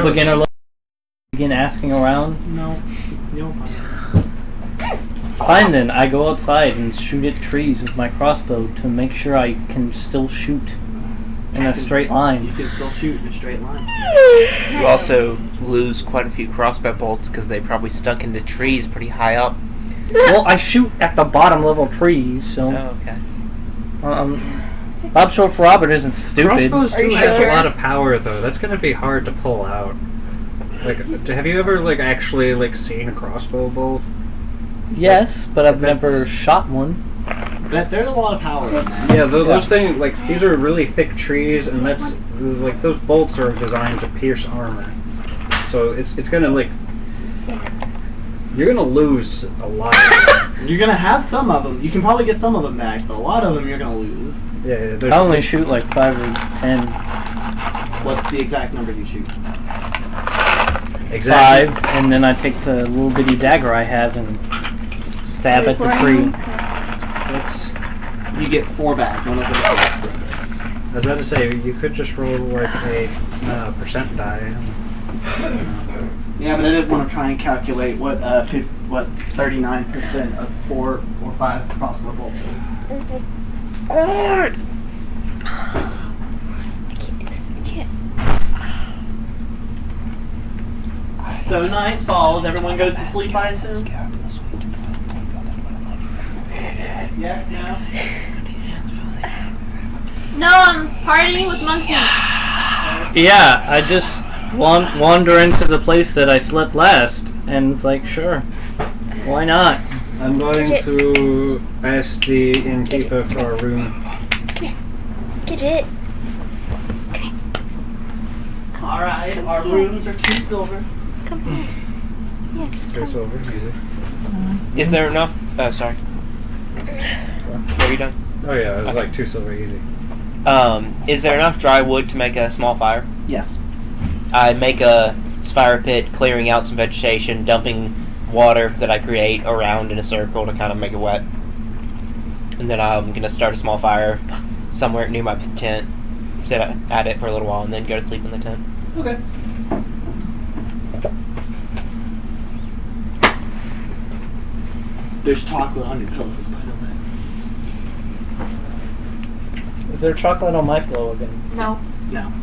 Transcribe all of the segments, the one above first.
beginner level. Begin asking around. No. You don't find it. Fine then, I go outside and shoot at trees with my crossbow to make sure I can still shoot in a straight line. You can still shoot in a straight line. You also lose quite a few crossbow bolts because they probably stuck into trees pretty high up. Well, I shoot at the bottom level trees, so... Oh, okay. Bob Short for Robert isn't stupid. Crossbows do have sure? a lot of power, though. That's going to be hard to pull out. Like, have you ever, like, actually, like, seen a crossbow bolt? Yes, but I've never shot one. But there's a lot of power in that. Yeah, those things, like, these are really thick trees, and that's, like, those bolts are designed to pierce armor. So it's gonna, like, you're gonna lose a lot of them. You're gonna have some of them. You can probably get some of them back, but a lot of them you're gonna lose. Yeah, I only shoot like 5 or 10. What's the exact number you shoot? exactly. 5, and then I take the little bitty dagger I have and stab at the tree. That's, You get 4 back. One of them. I was about to say, you could just roll, like, a percent die. Yeah, but I didn't want to try and calculate what 39% of 4 or 5 crossbow bolts is. I can't do this. I can't. So night falls. Everyone goes to sleep, I assume. Yes. No. No, I'm partying with monkeys. Yeah, I just wander into the place that I slept last, and it's like, sure, why not? I'm going to ask the innkeeper for a room. Get it. All right. Our rooms are 2 silver. Come here. Yes. Go silver, easy. Is there enough? Oh, sorry. Are you done? Oh yeah, it was like 2 silver, easy. Is there enough dry wood to make a small fire? Yes. I make a fire pit, clearing out some vegetation, dumping water that I create around in a circle to kind of make it wet. And then I'm going to start a small fire somewhere near my tent, sit at it for a little while, and then go to sleep in the tent. Okay. There's chocolate on your pillows, by the way. Is there chocolate on my pillow again? No. No.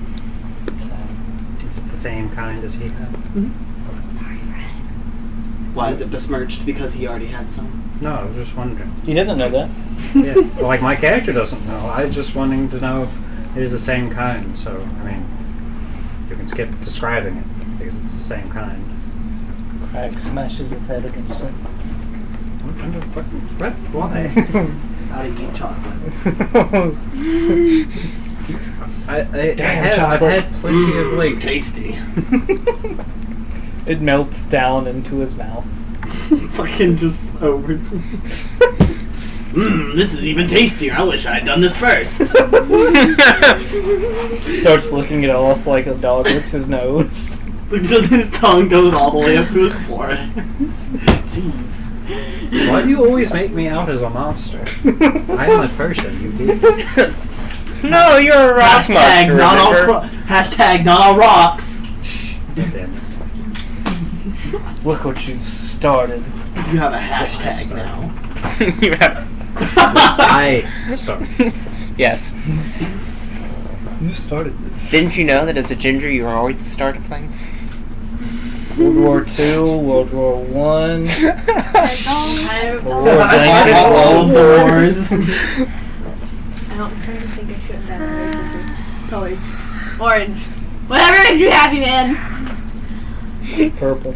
It's the same kind as he had. Why is it besmirched? Because he already had some. No, I was just wondering. He doesn't know that. Yeah, well, like my character doesn't know. I was just wanting to know if it is the same kind. So, I mean, you can skip describing it because it's the same kind. Craig smashes his head against it. What kind of fucking... What? Why? How do you eat chocolate? I've had plenty of, like... Tasty. It melts down into his mouth. Fucking just over. This is even tastier. I wish I'd done this first. Starts licking it off like a dog licks his nose. Just his tongue goes all the way up to his forehead. Jeez. Why do you always make me out as a monster? I am a person, you did. No, you're a rock monster, Hashtag not all rocks. Damn it. Look what you've started. You have a hashtag now. You have... I started. Yes. You started this. Didn't you know that as a ginger you are always the start of things? World War II, World War One. I World War I started all of the wars. don't try to think I should have done color. Orange. Whatever makes you happy, man. Purple.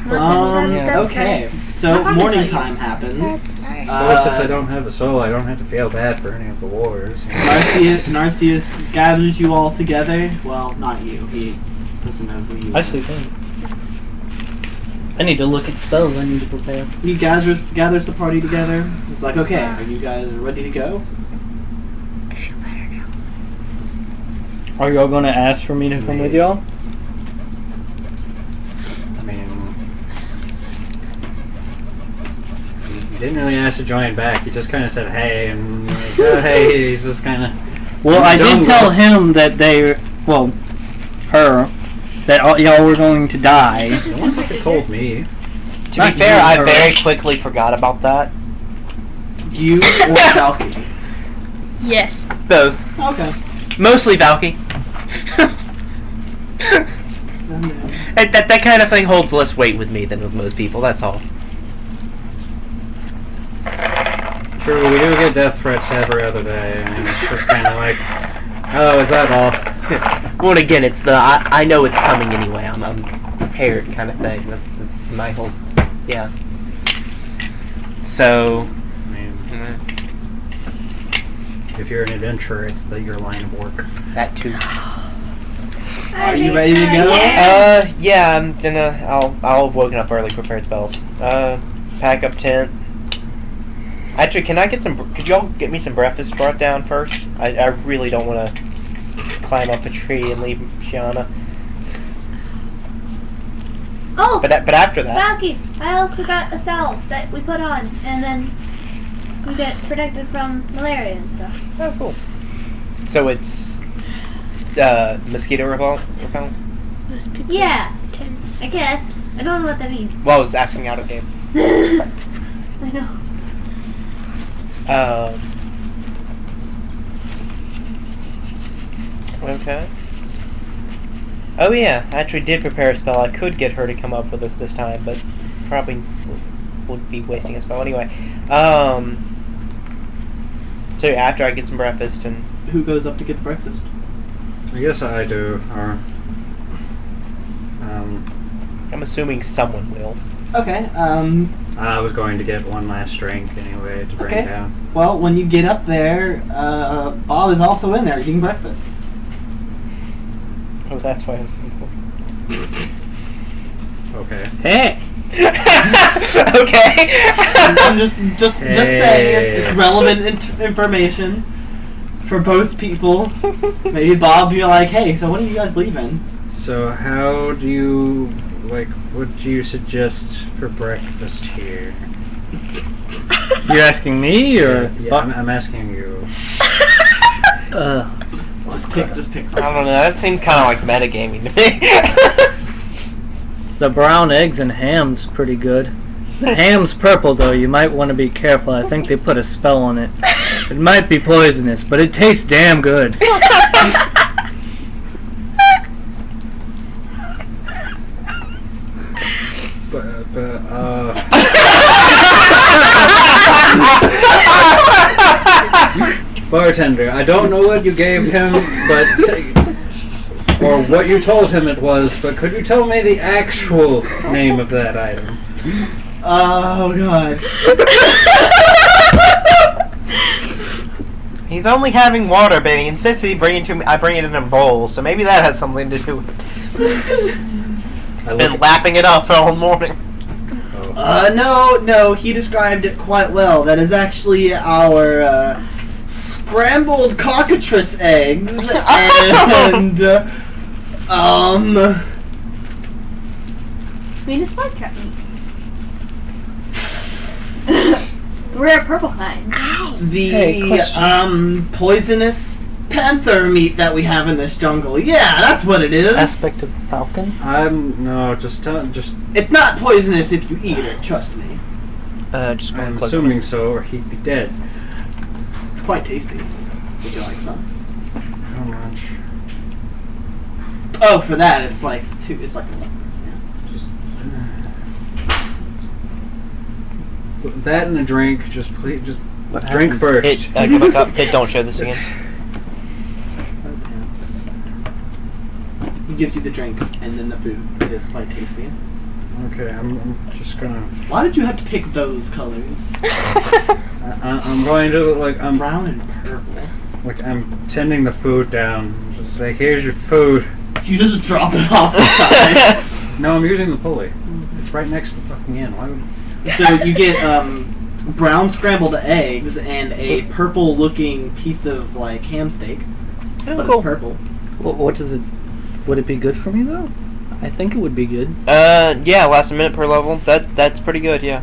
Okay. So morning time happens. That's nice. Since I don't have a soul, I don't have to feel bad for any of the wars. Narcius gathers you all together. Well, not you. He doesn't know who you are. I sleep in. I need to look at spells I need to prepare. He gathers the party together. He's like, okay, are you guys ready to go? I feel better now. Are y'all going to ask for me to come with y'all? I mean, he didn't really ask to join back. He just kind of said, hey, and like, oh, hey, he's just kind of... Well, I did tell him that they that y'all were going to die. No one fucking told me. To Not be fair, you, I her. very quickly forgot about that. You or Valky? Yes. Both. Okay. Mostly Valky. That kind of thing holds less weight with me than with most people, that's all. True, we do get death threats every other day, and it's just kind of like, oh, is that all? Well, and again, it's the I know it's coming anyway. I'm prepared kind of thing. That's my whole yeah. So, I mean, if you're an adventurer, it's your line of work. that too. Are you ready to go? Yeah, I'm gonna. I'll have woken up early, prepared spells. Pack up tent. Actually, can I get some? Could y'all get me some breakfast brought down first? I really don't want to climb up a tree and leave Shiana. Oh, But after that, Valky, I also got a salve that we put on, and then we get protected from malaria and stuff. oh cool. So it's mosquito repellent. Most people Yeah, tense. I guess. I don't know what that means. Well, I was asking out of game. I know. Okay. Oh yeah, I actually did prepare a spell. I could get her to come up with us this time, but probably would be wasting a spell anyway. So after I get some breakfast and Who goes up to get the breakfast? I guess I do, or I'm assuming someone will. Okay. I was going to get one last drink anyway to bring Okay. down. Well, when you get up there, Bob is also in there eating breakfast. Oh, that's why I was Okay. Hey! okay. I'm just saying it's relevant information for both people. Maybe Bob, you're like, hey, so when are you guys leaving? So how do you, what do you suggest for breakfast here? You're asking me, or Yeah, I'm asking you. Just pick I something. don't know. That seems kind of like metagaming to me. the brown eggs and ham's pretty good. The ham's purple though. You might want to be careful. I think they put a spell on it. It might be poisonous, but it tastes damn good. Bartender, I don't know what you gave him, or what you told him it was, but could you tell me the actual name of that item? Oh god. He's only having water, but he insists he bring it to me. I bring it in a bowl, so maybe that has something to do with it. I've been lapping it up all morning. No, he described it quite well. That is actually our scrambled cockatrice eggs and Venus flytrap meat. The rare purple kind. the Hey, question. poisonous panther meat that we have in this jungle. Yeah, that's what it is. Aspect of the falcon. Just It's not poisonous if you eat it, trust me. Just I'm assuming so, or he'd be dead. It's quite tasty. Would you like some? How much? Oh, for that, it's like a supper. Just that and a drink. Just please, just What drink happens? first. Give a cup. Hit, don't show this again. He gives you the drink and then the food. It is quite tasty. Okay, I'm just gonna. Why did you have to pick those colors? I'm going to I'm Brown and purple. I'm sending the food down. Just say, here's your food. You just drop it off the side. No, I'm using the pulley. It's right next to the fucking inn. Why would? So you get brown scrambled eggs and a purple looking piece of like ham steak. But cool. it's purple. What does it? Would it be good for me though? I think it would be good. Yeah, lasts a minute per level. That's pretty good. Yeah.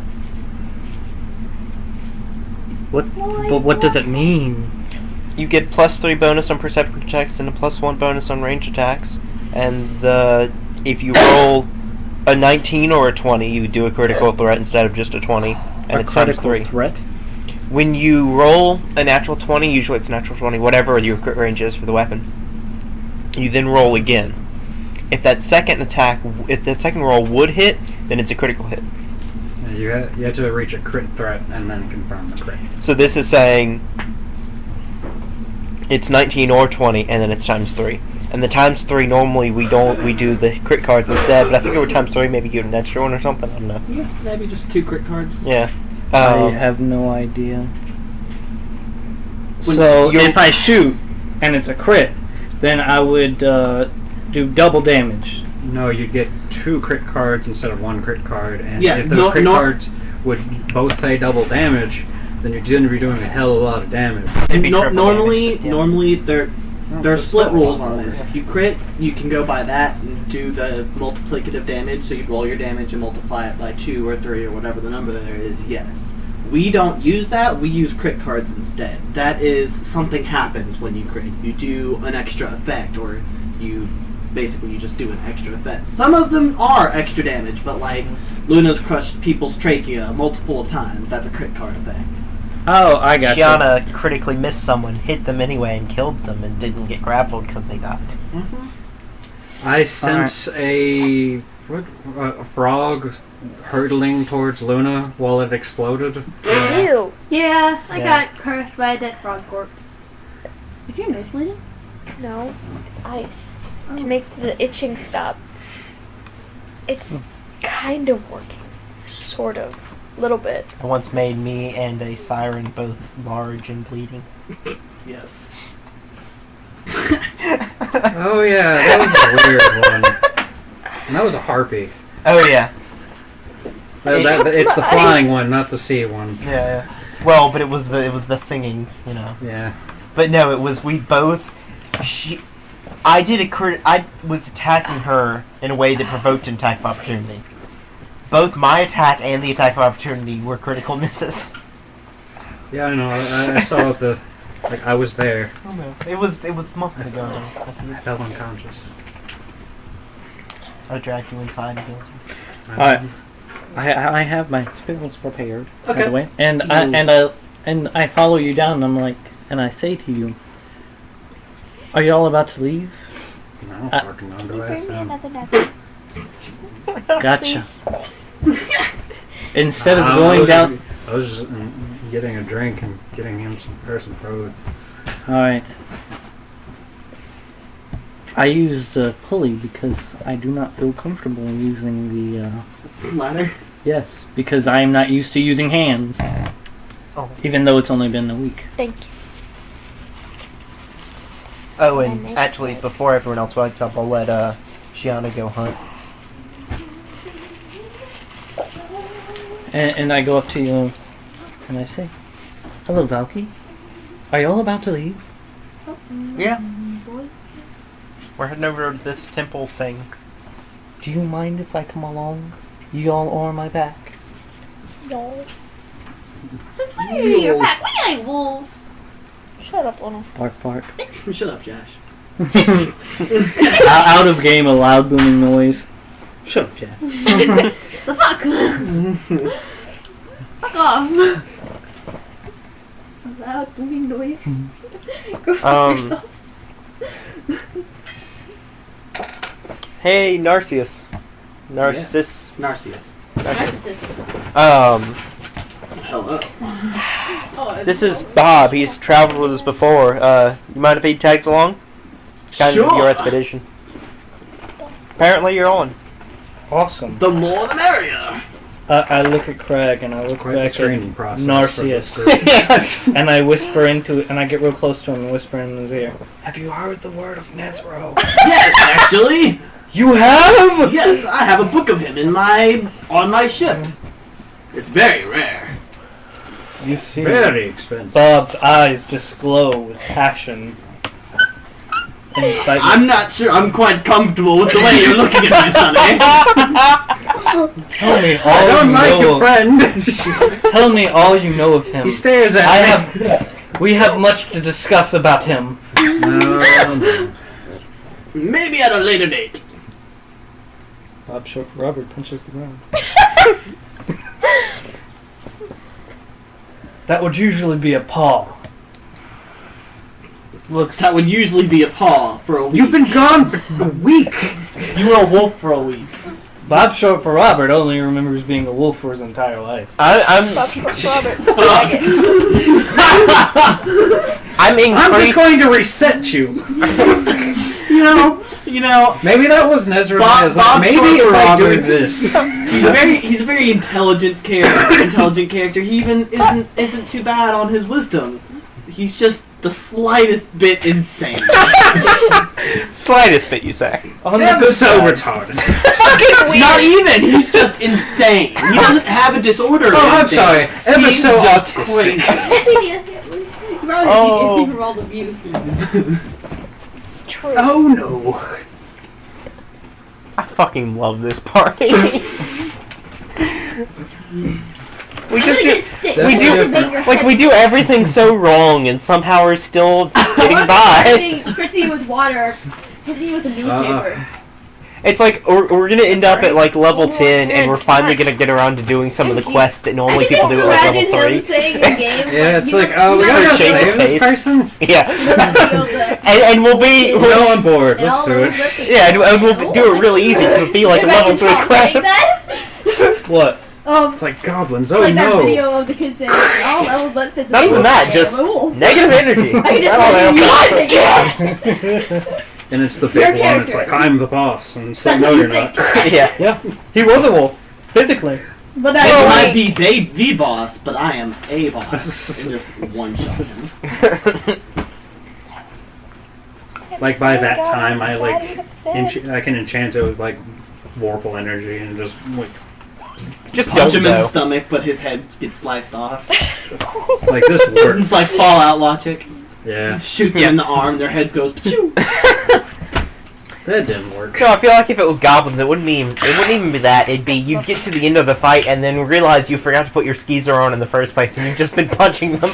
But what does it mean? You get +3 bonus on perception checks and a +1 bonus on range attacks, and if you roll a 19 or a 20, you do a critical threat instead of just a 20, and it's times 3. Threat? When you roll a natural 20, usually it's natural 20, whatever your crit range is for the weapon, you then roll again. If that second roll would hit, then it's a critical hit. You have to reach a crit threat and then confirm the crit. So this is saying it's 19 or 20, and then it's times 3. And the times 3 normally we do the crit cards instead, but I think over times 3 maybe you get an extra one or something. I don't know. Yeah, maybe just 2 crit cards. Yeah. I have no idea. When So you're- if I shoot and it's a crit, then I would do double damage. No, you'd get 2 crit cards instead of 1 crit card, and Yeah, if those crit cards would both say double damage, then you're going to be doing a hell of a lot of damage. It'd be triple normally, damage, yeah. normally there are That's split so rules hard. on this. If you crit, you can go by that and do the multiplicative damage. So you roll your damage and multiply it by 2 or 3 or whatever the number there is. Yes. We don't use that. We use crit cards instead. That is something happens when you crit. You do an extra effect, or you just do an extra effect. Some of them are extra damage, but like Luna's crushed people's trachea multiple of times. That's a crit card effect. Oh, I got you. Shiana critically missed someone, hit them anyway, and killed them, and didn't get grappled because they died. I sense a frog hurtling towards Luna while it exploded. Ew. Yeah, I Yeah. got cursed by a dead frog corpse. Is your nose bleeding? No, it's ice. To make the itching stop. It's kind of working. Sort of. Little bit. It once made me and a siren both large and bleeding. Yes. Oh yeah, that was a weird one. And that was a harpy. Oh yeah. It's the flying one, not the sea one. Yeah. Well, but it was the singing, you know. Yeah. But no, it was we both. I was attacking her in a way that provoked an attack of opportunity. Both my attack and the attack of opportunity were critical misses. Yeah, I know. I saw I was there. Oh no. It was months ago. I fell unconscious. I dragged you inside and killed you. Alright. I have my spells prepared, by Okay. the way, and I follow you down. And I say to you, "Are you all about to leave?" No, fucking on to ass now. Another napkin. Gotcha. Please. Instead of going down, I was just getting a drink and getting him some food. all right. I used a pulley because I do not feel comfortable using the. Ladder. Yes, because I am not used to using hands. Oh. Even though it's only been a week. Thank you. Oh, and actually, before everyone else wakes up, I'll let Shiana go hunt. And I go up to you and I say, "Hello, Valky. Are you all about to leave?" Yeah. We're heading over to this temple thing. Do you mind if I come along? You all are on my back. No. Since when are you in your pack? We ain't wolves. Shut up, Luna. Bark, bark. Shut up, Josh. Out of game, a loud booming noise. Shut up, Jack. The fuck? Fuck off. A loud booming noise. Go fuck yourself. Hey, Narcissus. Narcissus. Narcissus. Narcissist. Hello. Oh, This is Bob. He's traveled with us before. You mind if he tags along? It's kind of Sure. your expedition. Apparently, you're on. Awesome. The more the merrier. I look at Craig and I look Quite the back screening at process Narcissus. for this group. And I whisper into it, and I get real close to him and whisper in his ear, "Have you heard the word of Nezro?" Yes, actually. You have? Yes, I have a book of him on my ship. It's very rare. You see, Very expensive. Bob's eyes just glow with passion and excitement. I'm not sure I'm quite comfortable with the way you're looking at me, Sonny. Tell me all I don't you like know your of- friend. Tell me all you know of him. He stares at me. We have much to discuss about him. No. Maybe at a later date. Bob short for Robert punches the ground. That would usually be a paw. Looks. That would usually be a paw for a week. You've been gone for a week. You were a wolf for a week. Bob short for Robert only remembers being a wolf for his entire life. I'm Bob short for Robert. I'm I'm just going to reset you. You know. Maybe that wasn't Ezra. Bob Maybe short if for I do Robert. this. He's a very intelligent character. He even isn't too bad on his wisdom. He's just the slightest bit insane. slightest bit, you say. On the That's good so side. retarded. Fucking weird. Not even. He's just insane. He doesn't have a disorder. or Oh, I'm anything. sorry. Ever He's so just autistic. crazy. Probably PTSD from all the abuse. True. Oh no. I fucking love this party. we just do, we do we do everything so wrong and somehow we're still getting by. Chrissy with water, hitting you with a newspaper. It's like we're gonna end up at like level 10 and we're finally gonna get around to doing some of the quests that normally people do at like level 3. Saying in game, Yeah, it's like, oh, we gotta Shake save the this face. person. Yeah. and we'll be Go on board. Let's do it. yeah, and we'll do it really easy. It'll be like a level 3 quest. What? It's like goblins. Oh like that no. video of the kids saying, all levels but fits. Not even that, just negative energy. I That's And it's the Your big one. It's like, character. I'm the boss. And it's like, That's no, what you're you not. think. yeah. Yeah. He was a wolf. Physically. But I that might be the boss, but I am a boss. And just one shot him. Like, by that time, I I can enchant it with, like, Vorpal energy and just, like, Just Punch don't him in the go. stomach, but his head gets sliced off. it's like, this works. It's like Fallout logic. Yeah. Shoot them in the arm, their head goes. Pshoo. That didn't work. So I feel like if it was goblins, it wouldn't even be that. It'd be you'd get to the end of the fight and then realize you forgot to put your skeezer on in the first place, and you've just been punching them.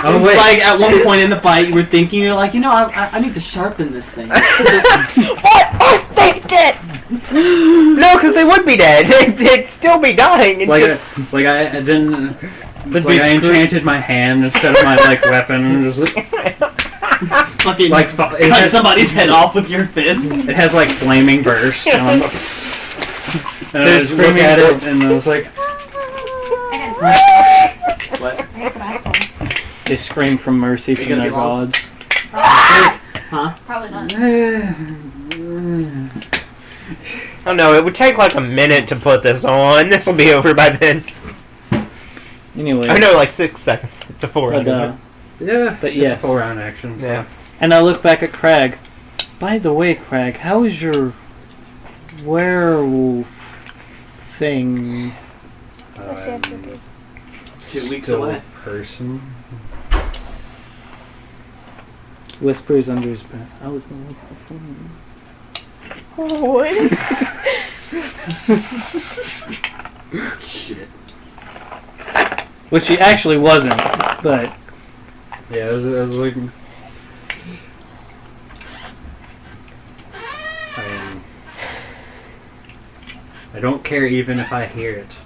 Oh, It's wait. like at one point in the fight, you were thinking, you're like, I need to sharpen this thing. What? Oh, they dead? No, because they would be dead. They'd still be dying. And just... I didn't. It's be like I screwed. enchanted my hand instead of my like weapon. And just like, Fucking like it cut has, somebody's head off with your fist. it has like flaming burst. And I They're just look screaming at it and I was like, What? They scream from mercy from gonna their be long? gods. Huh? Probably not. Oh no, it would take like a minute to put this on. This will be over by then. Anyway. Oh no, like 6 seconds. It's a 4 But, round. yeah, But it's yes. a 4-round action. So. Yeah. And I look back at Crag. By the way, Crag, how is your werewolf thing? Where's the answer, dude? 2 weeks Still away. a person. Whispers under his breath. I was gonna look for fun. What? Shit. Which he actually wasn't, but Yeah, I was like. I don't care even if I hear it.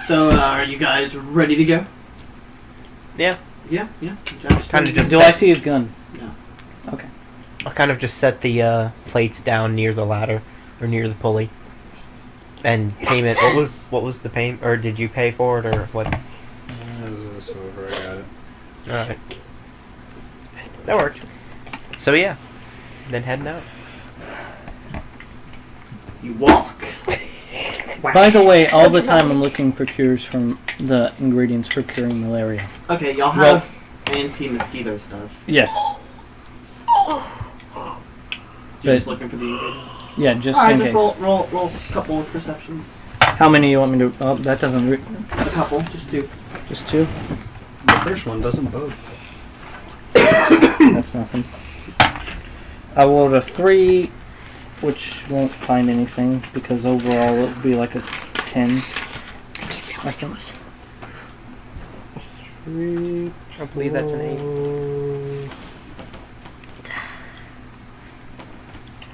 So, are you guys ready to go? Yeah. Yeah. Kind of just do I see his gun? I'll kind of just set the plates down near the ladder or near the pulley. And payment. What was the payment? Or did you pay for it or what? This is over. I got it. All right. That works. So yeah, then heading out. You walk. By the way, all the time I'm looking for cures from the ingredients for curing malaria. Okay, y'all have anti-mosquito stuff. Yes. You're just looking for the ingredients. Yeah, just Alright, in just case. roll a couple of perceptions. How many you want me to? Oh, that doesn't. A couple, just 2. Just 2. The first one doesn't bode. That's nothing. I rolled a 3, which won't find anything because overall it would be like a 10. I think. 3. I believe that's an 8.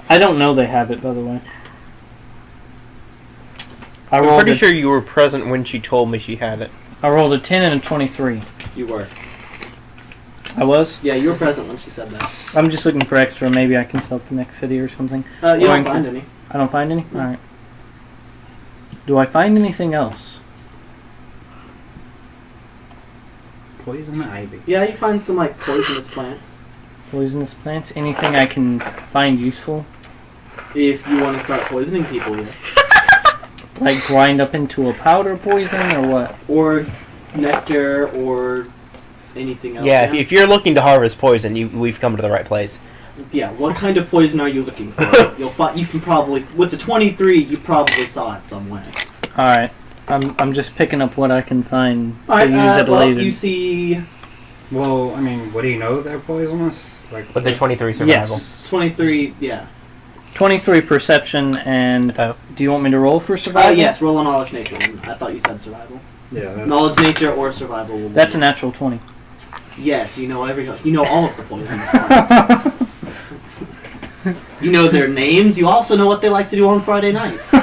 I don't know they have it, by the way. I'm rolled pretty a- sure you were present when she told me she had it. I rolled a 10 and a 23. You were. I was? Yeah, you were present when she said that. I'm just looking for extra. Maybe I can sell it to the next city or something. You Or don't I find can- any. I don't find any? Alright. Do I find anything else? Poison ivy. Yeah, you find some like poisonous plants. Poisonous plants? Anything I can find useful? If you want to start poisoning people, yes. Like grind up into a powder poison or what? Or nectar or anything else. Yeah, if you're looking to harvest poison, we've come to the right place. Yeah, what kind of poison are you looking for? You can probably with the 23, you probably saw it somewhere. Alright. I'm just picking up what I can find to Alright, use at a well, later. you see Well, I mean, what do you know they're poisonous? Like, With the 23 survival. Yes. 23, yeah. 23 perception and... Oh. Do you want me to roll for survival? Yes, roll a knowledge nature. I thought you said survival. yeah, that's, Knowledge nature or survival will be. That's a natural 20. Yes, you know all of the poisonous plants. You know their names. You also know what they like to do on Friday nights.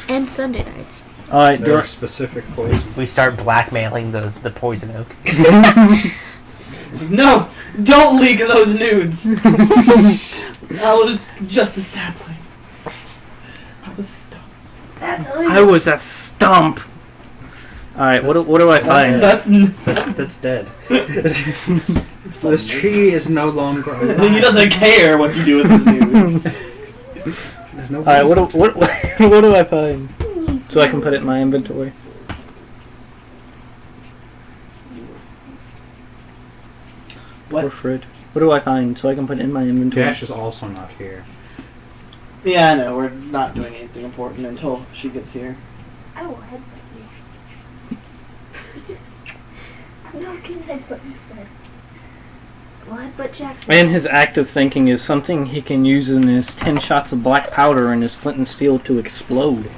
And Sunday nights. Alright, there are specific poison. We start blackmailing the poison oak. No, don't leak those nudes. I was just a sapling. I was stuck. That's I was a stump. Alright, what do I find? That's dead. This tree is no longer alive. He doesn't care what you do with his nudes. There's no Alright, reason what do I find? So I can put it in my inventory. What? Or fruit. What do I find so I can put it in my inventory? Dash is also not here. Yeah, I know. We're not doing anything important until she gets here. I will headbutt you. I'm not gonna headbutt you, Fred. We'll headbutt Jackson. And his active thinking is something he can use in his 10 shots of black powder in his flint and steel to explode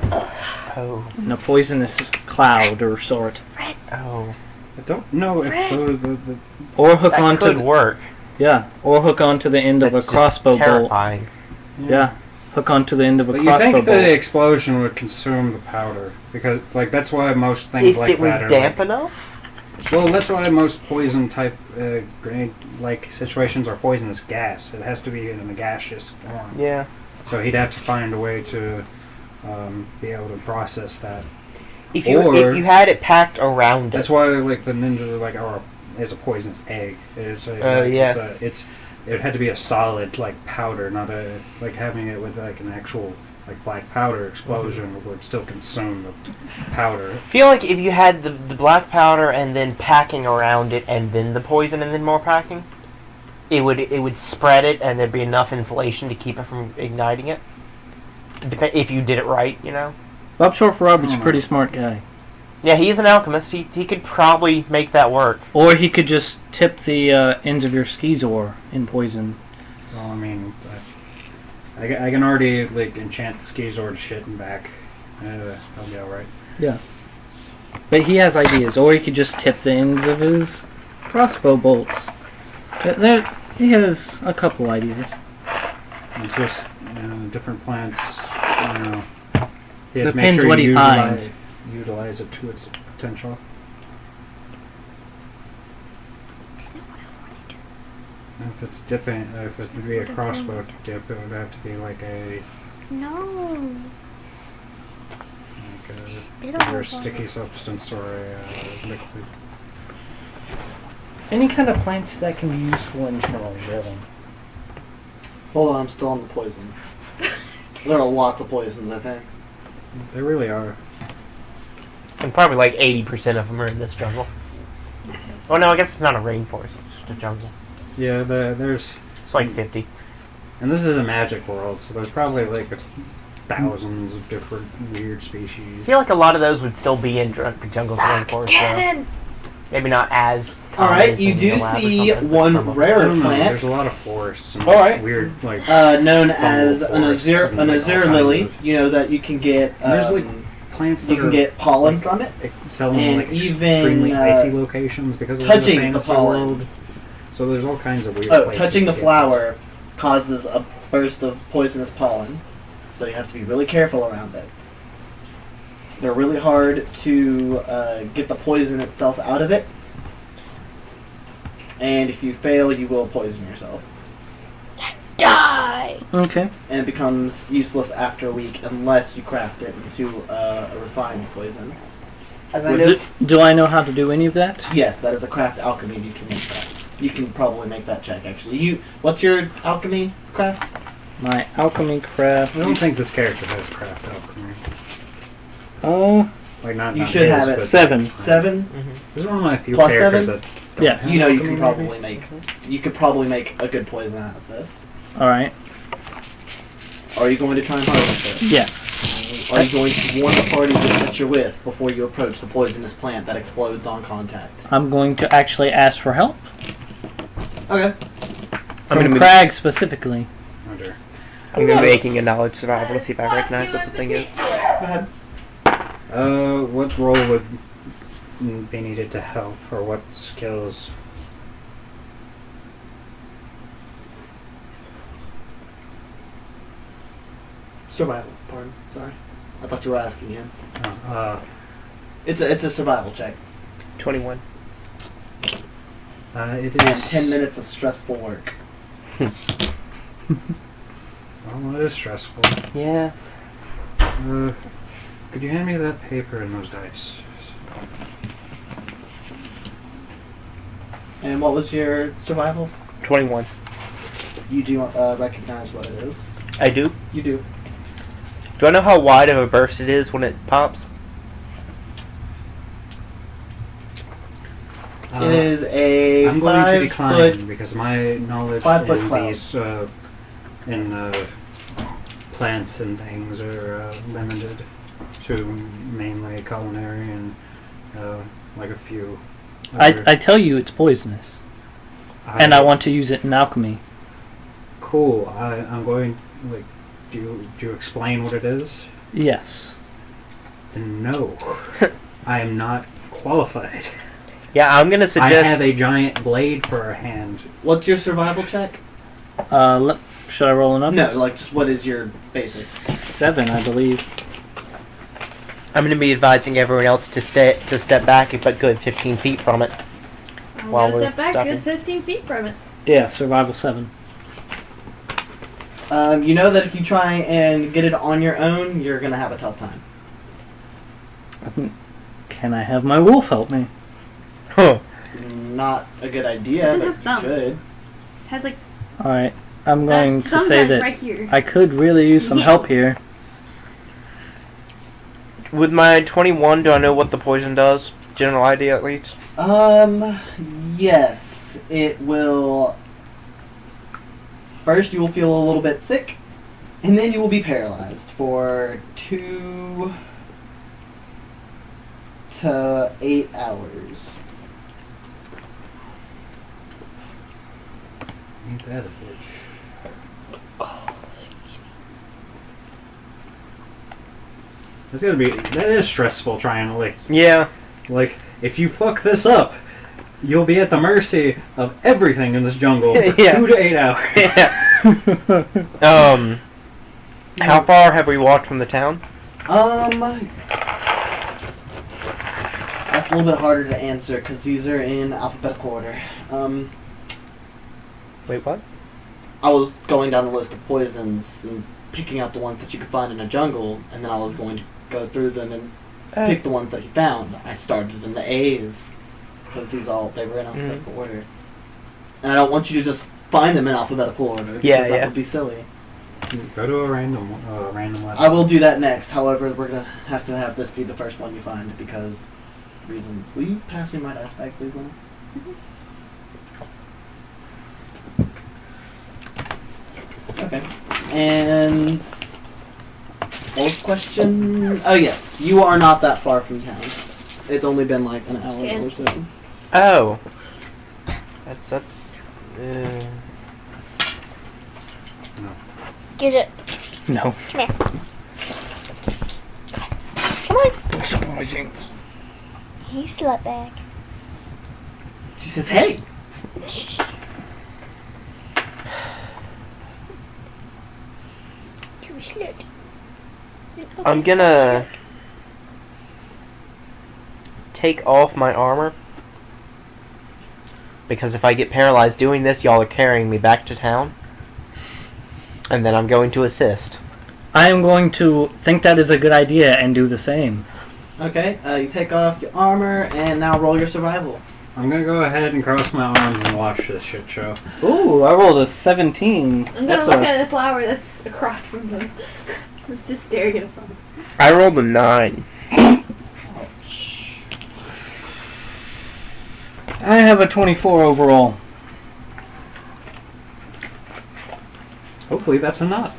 Oh. in a poisonous cloud or sort. Fred. Oh. I don't know if the Or hook That onto could work. yeah, or hook onto the end of That's a crossbow just bolt. terrifying. Yeah, hook onto the end of a But you crossbow think bolt. the explosion would consume the powder because, like, that's why most things If like it was that are damp like, enough? well, that's why most poison type grenade like situations are poisonous gas. It has to be in a gaseous form. Yeah. So he'd have to find a way to be able to process that. If you had it packed around it. That's why like the ninjas are like, is a poisonous egg. It's a, yeah. it had to be a solid like powder, not a like having it with like an actual like black powder explosion would still consume the powder. I feel like if you had the black powder and then packing around it and then the poison and then more packing, it would spread it and there'd be enough insulation to keep it from igniting it. If you did it right, you know. Bob Short for Robert's a pretty smart guy. Yeah, he's an alchemist. He could probably make that work. Or he could just tip the ends of your skizor in poison. Well, I mean, I can already like enchant the skizor to shit and back. I'll be all right. Yeah. But he has ideas. Or he could just tip the ends of his crossbow bolts. He has a couple ideas. It's just different plants. You know, he has to make Depends sure what you he finds. utilize it to its potential. If it's dipping, if it would be a crossbow dip, it would have to be like a No. either a sticky substance or a liquid. Any kind of plants that can be useful internally, really. Hold on, I'm still on the poison. There are lots of poisons, okay? They really are. And probably like 80% of them are in this jungle. Oh no, I guess it's not a rainforest. It's just a jungle. Yeah, there's, It's like 50. and this is a magic world, so there's probably like thousands of different weird I species. feel like a lot of those would still be in jungles and rainforests, though. Cannon. Maybe not as common Alright, as you maybe do in the lab or see something, but one some of them. I rare don't know, plant there's a lot of forests and Alright. weird like. known fungal as an forests azure, and, an like, all azure kinds lily. of- You know that you can get. There's like plants that you can are get pollen from it. selling in and like even, extremely icy locations because of touching the the fantasy pollen. world. So there's all kinds of weird Oh, places touching the to get flower causes a burst of poisonous pollen, so you have to be really careful around it. They're really hard to get the poison itself out of it, and if you fail, you will poison yourself. Die! Okay. And it becomes useless after a week unless you craft it into a refined poison. As I Well, know, do I know how to do any of that? Yes, that is a craft alchemy. You can make that. You can probably make that check, actually. What's your alchemy craft? My alchemy craft. I don't think this character has craft alchemy. Oh, Like not. You not should his, have it. but- 7. 7? This is one of my few Plus characters 7? that. Yes. have You know you alchemy, can maybe? probably make. You could probably make a good poison out of this. All right. Are you going to try and harvest it? Yes. Are you going to warn the party that you're with before you approach the poisonous plant that explodes on contact? I'm going to actually ask for help Okay. from Crag specifically. Oh dear. I'm gonna be making a knowledge survival to see if I recognize what the thing is. Go ahead. What role would be needed to help, or what skills? Survival. Pardon. Sorry. I thought you were asking him. It It's a survival check. 21. is. And 10 minutes of stressful work. Well, it is stressful. Yeah. Could you hand me that paper and those dice? And what was your survival? 21. You do recognize what it is. I do. You do. Do I know how wide of a burst it is when it pops? It is a I'm going to 5 decline foot. because my knowledge 5 foot in cloud. these plants and things are limited to mainly culinary and like a few. other- I tell you it's poisonous, and I want to use it in alchemy. Cool. I'm going. Like, do you explain what it is? Yes. Then no, I am not qualified. Yeah, I'm gonna I suggest. have a giant blade for a hand. What's your survival check? Should I roll enough? No, like just what is your basic? 7, I believe. I'm gonna be advising everyone else to step back, but good 15 feet from it. I'm While gonna we're step back stopping. good 15 feet from it. Yeah, survival 7. You know that if you try and get it on your own, you're gonna have a tough time. Can I have my wolf help me? Huh. Not a good idea, Doesn't but have you thumbs. could. Has like All right. I'm going to thumbs say like that right here. I could really use some Yeah. help here. With my 21, do I know what the poison does? General idea, at least. Yes, it will. First, you will feel a little bit sick, and then you will be paralyzed for 2 to 8 hours. Ain't that a bitch? That is stressful trying to Yeah. like if you fuck this up, you'll be at the mercy of everything in this jungle for Yeah. 2 to 8 hours. Yeah. How far have we walked from the town? That's a little bit harder to answer because these are in alphabetical order. Wait, what? I was going down the list of poisons and picking out the ones that you could find in a jungle, and then I was going to go through them and pick the ones that you found. I started in the A's because they were in alphabetical order, and I don't want you to just find them in alphabetical order. Yeah, because yeah. that would be silly. Go to a random level. I will do that next. However, we're gonna have to have this be the first one you find because reasons. Will you pass me my dice bag, please, Lena? Okay. And fourth question. Oh yes, you are not that far from town. It's only been like an hour or so. Oh. That's. Get it. No. Come here. Come on. Hey, slutbag. She says, "Hey." be slut. I'm gonna take off my armor. Because if I get paralyzed doing this, y'all are carrying me back to town. And then I'm going to assist. I am going to think that is a good idea and do the same. Okay, you take off your armor and now roll your survival. I'm gonna go ahead and cross my arms and watch this shit show. Ooh, I rolled a 17. I'm gonna look at the flower that's across from them. Just staring at a flower. I rolled a 9. I have a 24 overall. Hopefully that's enough.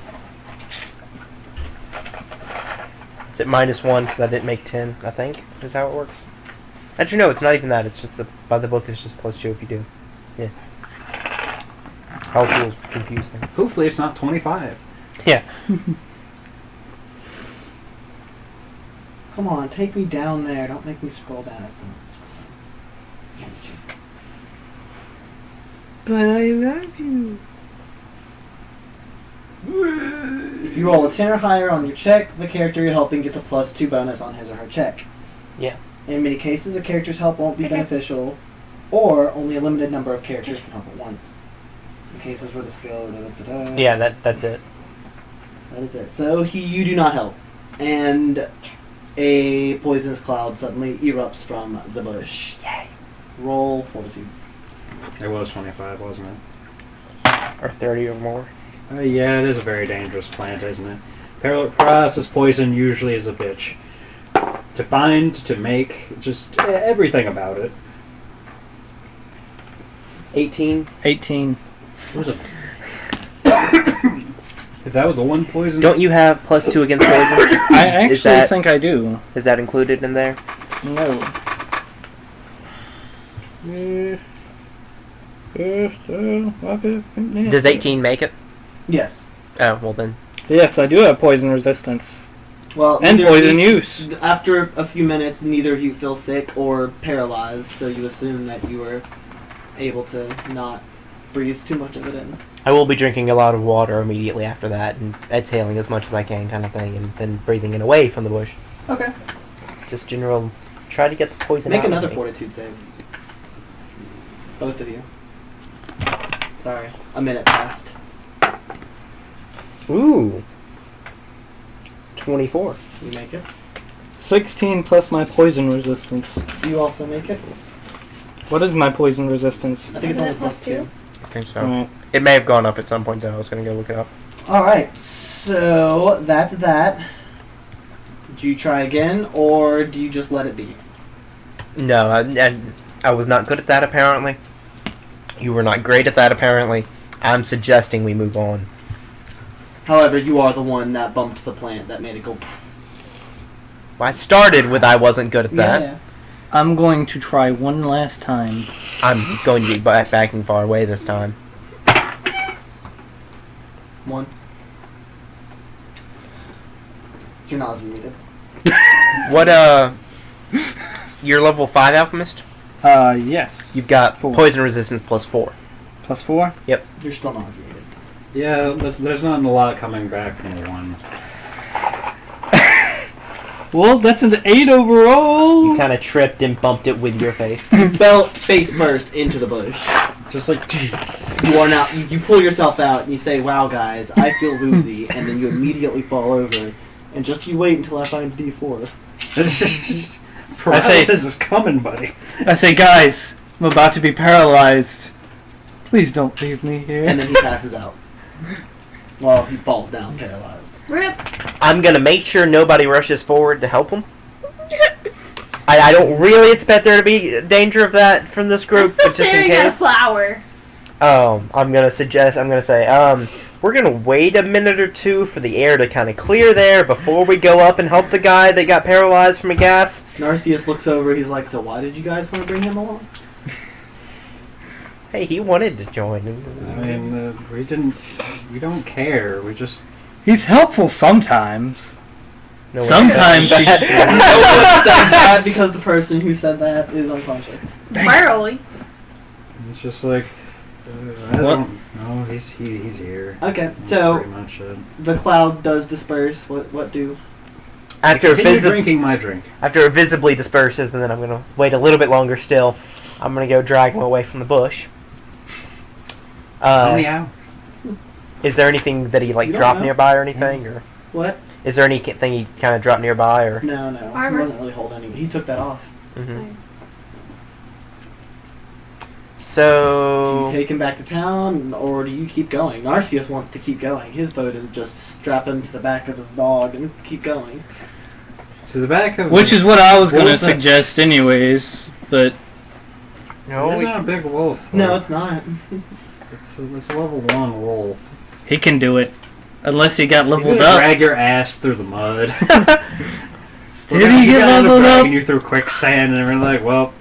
It's at -1 because I didn't make 10, I think, is how it works. Actually, no, it's not even that. It's just by the book, it's just +2 if you do. Yeah. How tools confuse things. Hopefully it's not 25. Yeah. Come on, take me down there. Don't make me scroll down. But I love you. If you roll a 10 or higher on your check, the character you're helping gets a +2 bonus on his or her check. Yeah. In many cases, a character's help won't be beneficial, or only a limited number of characters can help at once. In cases where the skill... Yeah, that's it. That is it. So you do not help. And a poisonous cloud suddenly erupts from the bush. Yay. Roll fortitude. It was 25, wasn't it? Or 30 or more. Yeah, it is a very dangerous plant, isn't it? Paralysis poison usually is a bitch. To find, to make, just everything about it. 18. 18. It was a... If that was the one poison... Don't you have +2 against poison? I actually think I do. Is that included in there? No. Does 18 make it? Yes. Oh, well then. Yes, I do have poison resistance. Well, And neither of poison you- use. After a few minutes, neither of you feel sick or paralyzed, so you assume that you were able to not breathe too much of it in. I will be drinking a lot of water immediately after that and exhaling as much as I can kind of thing and then breathing it away from the bush. Okay. Just general, try to get the poison Make out another of me. fortitude save. Both of you. Sorry, a minute passed. Ooh. 24. You make it. 16 plus my poison resistance. You also make it. What is my poison resistance? I think it's Isn't only it +2. I think so. Alright. It may have gone up at some point though. I was going to go look it up. Alright, so that's that. Do you try again, or do you just let it be? No, I was not good at that apparently. You were not great at that apparently. I'm suggesting we move on. However, you are the one that bumped the plant that made it go... Well, I started with I wasn't good at that. Yeah. I'm going to try one last time. I'm going to be backing far away this time. 1. You're nauseated. What, you're level 5 alchemist? Yes. You've got 4. poison resistance +4. Plus 4? You're still nauseated. Yeah, there's not a lot coming back from the one. Well, that's an 8 overall. You kind of tripped and bumped it with your face. You fell face first into the bush. Just like... You are now. You pull yourself out and you say, "Wow, guys, I feel woozy," and then you immediately fall over. And just you wait until I find D4. Paralysis is coming, buddy. I say, guys, I'm about to be paralyzed. Please don't leave me here. And then he passes out. Well, he falls down paralyzed. Rip. I'm going to make sure nobody rushes forward to help him. I don't really expect there to be danger of that from this group, I'm still but just in staring at a case. flower. I'm going to say, we're going to wait a minute or two for the air to kind of clear there before we go up and help the guy that got paralyzed from a gas. Narcissus looks over. He's like, "So why did you guys want to bring him along?" Hey, he wanted to join. I mean, we don't care. We just... He's helpful sometimes. No, Sometimes he... No one says that because the person who said that is unconscious. Barely. It's just like... I don't know. he's here. Okay, That's so pretty much it. the cloud does disperse. What do? After Continue drinking my drink. After it visibly disperses, and then I'm gonna wait a little bit longer still. I'm gonna go drag him away from the bush. How many hours? Is there anything that he You like don't dropped know. nearby or anything, or What? is there anything he kind of dropped nearby, or? No. Armor. He wasn't really holding any. He took that off. Mm-hmm. Do So you take him back to town, or do you keep going? Narcius wants to keep going. His vote is just strap him to the back of his dog and keep going. To the back of. Which is what I was Wolf, going to that's- suggest anyways, but no, He's not a big wolf. No, though. it's not. It's a level 1 wolf. he can do it. Unless he got He's leveled gonna up. drag your ass through the mud. Did he get leveled up? Dragging you through quicksand, and we're like, well,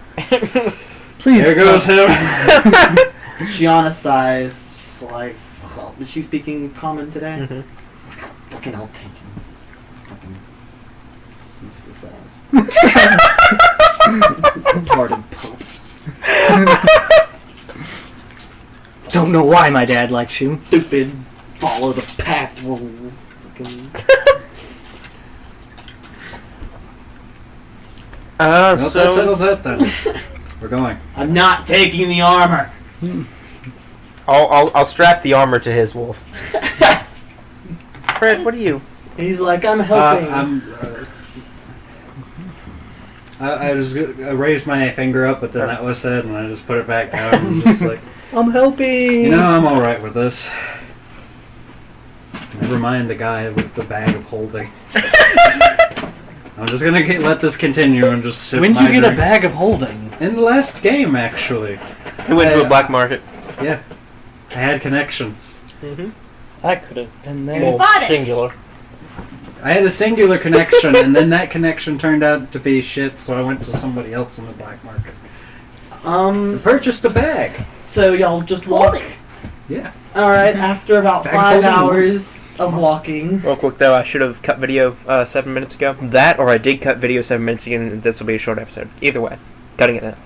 Please. there goes him. Gianna sighs. She's like, well, is she speaking common today? Mhm. Fucking I'll take him. Fucking useless ass. Retarded pump. Don't know why my dad likes you. Stupid. Follow the pack rules. Fucking. Well, that so settles that then. We're going. I'm not taking the armor. I'll strap the armor to his wolf. Fred, what are you? He's like, I'm helping. I raised my finger up, but then that was said, and I just put it back down. I'm just like, I'm helping. you know, I'm all right with this. Never mind the guy with the bag of holding. I'm just gonna let this continue and just sip When my did you get a drink. bag of holding? In the last game, actually. He went to a black market. Yeah. I had connections. Mm-hmm. I could have been there. Well, bought it. Singular. I had a singular connection, and then that connection turned out to be shit, so I went to somebody else in the black market. And purchased a bag. So y'all just walk. Holding. Yeah. Alright, after about Bag 5 holding. hours of walking. Real quick though, I should have cut video 7 minutes ago. That, or I did cut video 7 minutes ago, and this will be a short episode. Either way, cutting it now.